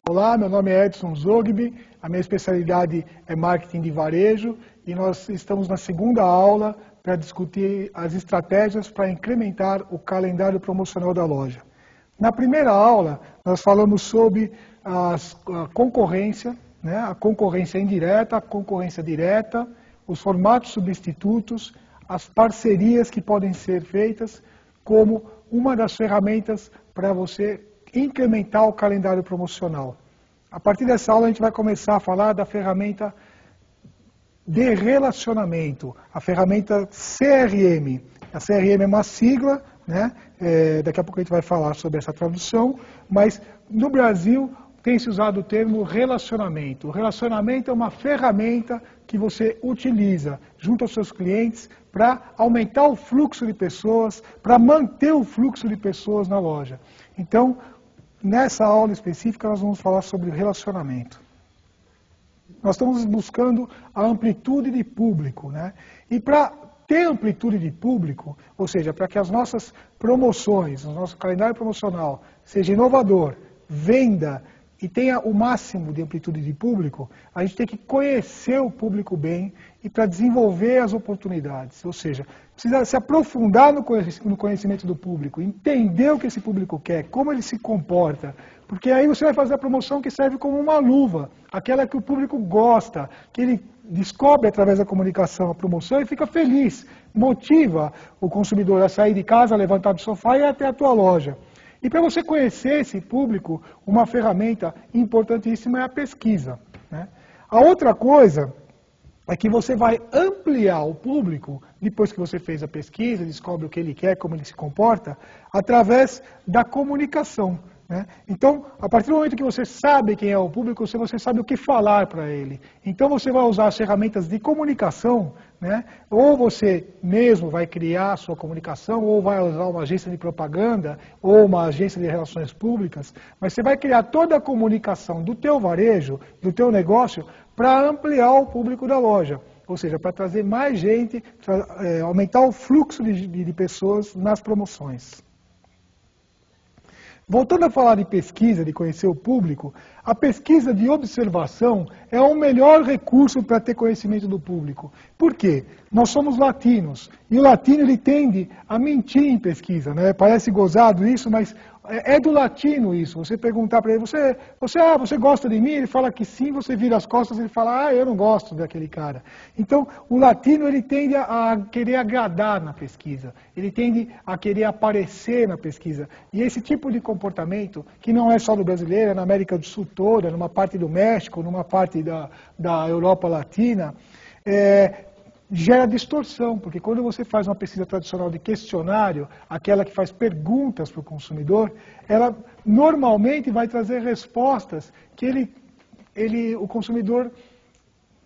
Olá, meu nome é Edson Zogby, a minha especialidade é marketing de varejo e nós estamos na segunda aula para discutir as estratégias para incrementar o calendário promocional da loja. Na primeira aula, nós falamos sobre a concorrência, né, a concorrência indireta, a concorrência direta, os formatos substitutos, as parcerias que podem ser feitas como uma das ferramentas para você incrementar o calendário promocional. A partir dessa aula a gente vai começar a falar da ferramenta de relacionamento, a ferramenta CRM. A CRM é uma sigla, né? Daqui a pouco a gente vai falar sobre essa tradução, mas no Brasil tem-se usado o termo relacionamento. O relacionamento é uma ferramenta que você utiliza junto aos seus clientes para aumentar o fluxo de pessoas, para manter o fluxo de pessoas na loja. Então, nessa aula específica, nós vamos falar sobre relacionamento. Nós estamos buscando a amplitude de público, né? E para ter amplitude de público, ou seja, para que as nossas promoções, o nosso calendário promocional seja inovador, venda e tenha o máximo de amplitude de público, a gente tem que conhecer o público bem e para desenvolver as oportunidades. Ou seja, precisa se aprofundar no conhecimento do público, entender o que esse público quer, como ele se comporta, porque aí você vai fazer a promoção que serve como uma luva, aquela que o público gosta, que ele descobre através da comunicação a promoção e fica feliz, motiva o consumidor a sair de casa, levantar do sofá e ir até a tua loja. E para você conhecer esse público, uma ferramenta importantíssima é a pesquisa, né? A outra coisa é que você vai ampliar o público, depois que você fez a pesquisa, descobre o que ele quer, como ele se comporta, através da comunicação, né? Então, a partir do momento que você sabe quem é o público, você sabe o que falar para ele. Então, você vai usar as ferramentas de comunicação, né? Ou você mesmo vai criar a sua comunicação, ou vai usar uma agência de propaganda, ou uma agência de relações públicas, mas você vai criar toda a comunicação do teu varejo, do teu negócio, para ampliar o público da loja. Ou seja, para trazer mais gente, para aumentar o fluxo de pessoas nas promoções. Voltando a falar de pesquisa, de conhecer o público, a pesquisa de observação é o melhor recurso para ter conhecimento do público. Por quê? Nós somos latinos, e o latino ele tende a mentir em pesquisa, né? Parece gozado isso, mas é do latino isso. Você perguntar para ele, você gosta de mim? Ele fala que sim, você vira as costas e ele fala, eu não gosto daquele cara. Então, o latino ele tende a querer agradar na pesquisa, ele tende a querer aparecer na pesquisa. E esse tipo de comportamento, que não é só do brasileiro, é na América do Sul toda, numa parte do México, numa parte da Europa Latina, gera distorção, porque quando você faz uma pesquisa tradicional de questionário, aquela que faz perguntas para o consumidor, ela normalmente vai trazer respostas que o consumidor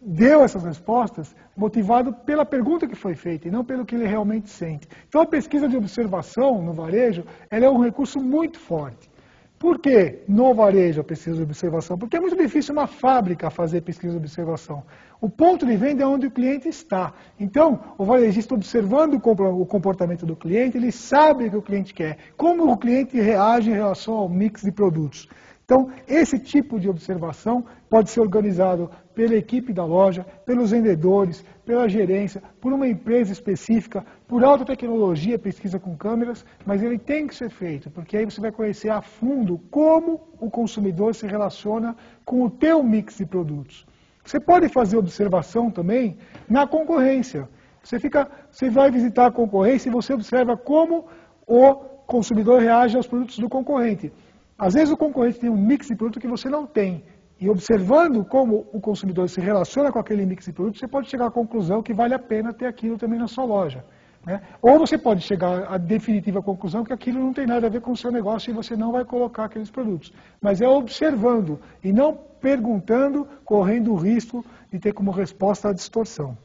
deu essas respostas motivado pela pergunta que foi feita e não pelo que ele realmente sente. Então a pesquisa de observação no varejo, ela é um recurso muito forte. Por que no varejo a pesquisa de observação? Porque é muito difícil uma fábrica fazer pesquisa de observação. O ponto de venda é onde o cliente está. Então, o varejista observando o comportamento do cliente, ele sabe o que o cliente quer, como o cliente reage em relação ao mix de produtos. Então, esse tipo de observação pode ser organizado pela equipe da loja, pelos vendedores, pela gerência, por uma empresa específica, por alta tecnologia, pesquisa com câmeras, mas ele tem que ser feito, porque aí você vai conhecer a fundo como o consumidor se relaciona com o teu mix de produtos. Você pode fazer observação também na concorrência. Você vai visitar a concorrência e você observa como o consumidor reage aos produtos do concorrente. Às vezes o concorrente tem um mix de produto que você não tem. E observando como o consumidor se relaciona com aquele mix de produtos, você pode chegar à conclusão que vale a pena ter aquilo também na sua loja, né? Ou você pode chegar à definitiva conclusão que aquilo não tem nada a ver com o seu negócio e você não vai colocar aqueles produtos. Mas é observando e não perguntando, correndo o risco de ter como resposta a distorção.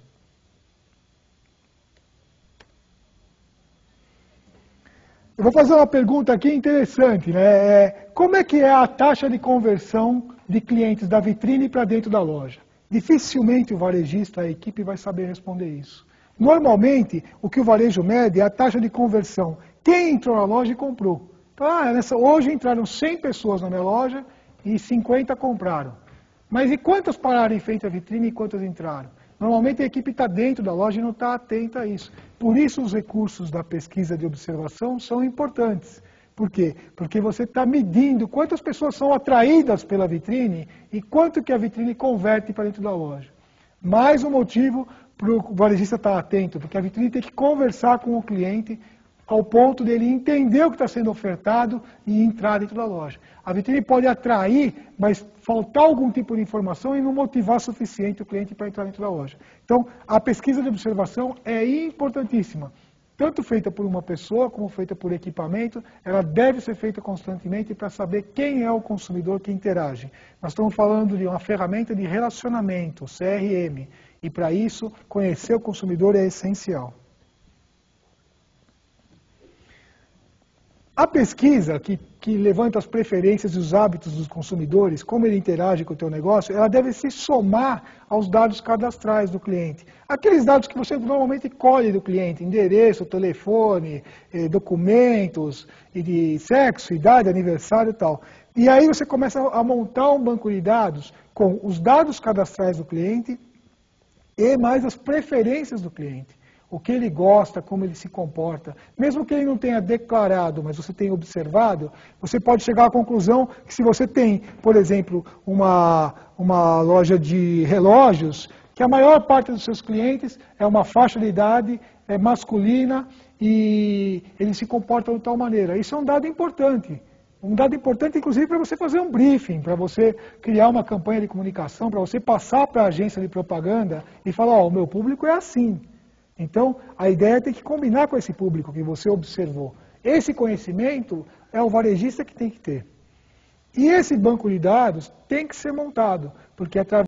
Eu vou fazer uma pergunta aqui interessante, né? Como é que é a taxa de conversão de clientes da vitrine para dentro da loja? Dificilmente o varejista, a equipe, vai saber responder isso. Normalmente, o que o varejo mede é a taxa de conversão. Quem entrou na loja e comprou. Então, hoje entraram 100 pessoas na minha loja e 50 compraram. Mas e quantas pararam em frente à vitrine e quantas entraram? Normalmente a equipe está dentro da loja e não está atenta a isso. Por isso os recursos da pesquisa de observação são importantes. Por quê? Porque você está medindo quantas pessoas são atraídas pela vitrine e quanto que a vitrine converte para dentro da loja. Mais um motivo para o varejista estar atento, porque a vitrine tem que conversar com o cliente ao ponto dele entender o que está sendo ofertado e entrar dentro da loja. A vitrine pode atrair, mas faltar algum tipo de informação e não motivar suficiente o cliente para entrar dentro da loja. Então, a pesquisa de observação é importantíssima. Tanto feita por uma pessoa, como feita por equipamento, ela deve ser feita constantemente para saber quem é o consumidor que interage. Nós estamos falando de uma ferramenta de relacionamento, CRM, e para isso, conhecer o consumidor é essencial. A pesquisa que levanta as preferências e os hábitos dos consumidores, como ele interage com o teu negócio, ela deve se somar aos dados cadastrais do cliente. Aqueles dados que você normalmente colhe do cliente, endereço, telefone, documentos, e de sexo, idade, aniversário e tal. E aí você começa a montar um banco de dados com os dados cadastrais do cliente e mais as preferências do cliente. O que ele gosta, como ele se comporta. Mesmo que ele não tenha declarado, mas você tenha observado, você pode chegar à conclusão que se você tem, por exemplo, uma loja de relógios, que a maior parte dos seus clientes é uma faixa de idade masculina e eles se comportam de tal maneira. Isso é um dado importante. Um dado importante, inclusive, para você fazer um briefing, para você criar uma campanha de comunicação, para você passar para a agência de propaganda e falar, ó, o meu público é assim. Então, a ideia é ter que combinar com esse público que você observou. Esse conhecimento é o varejista que tem que ter. E esse banco de dados tem que ser montado, porque através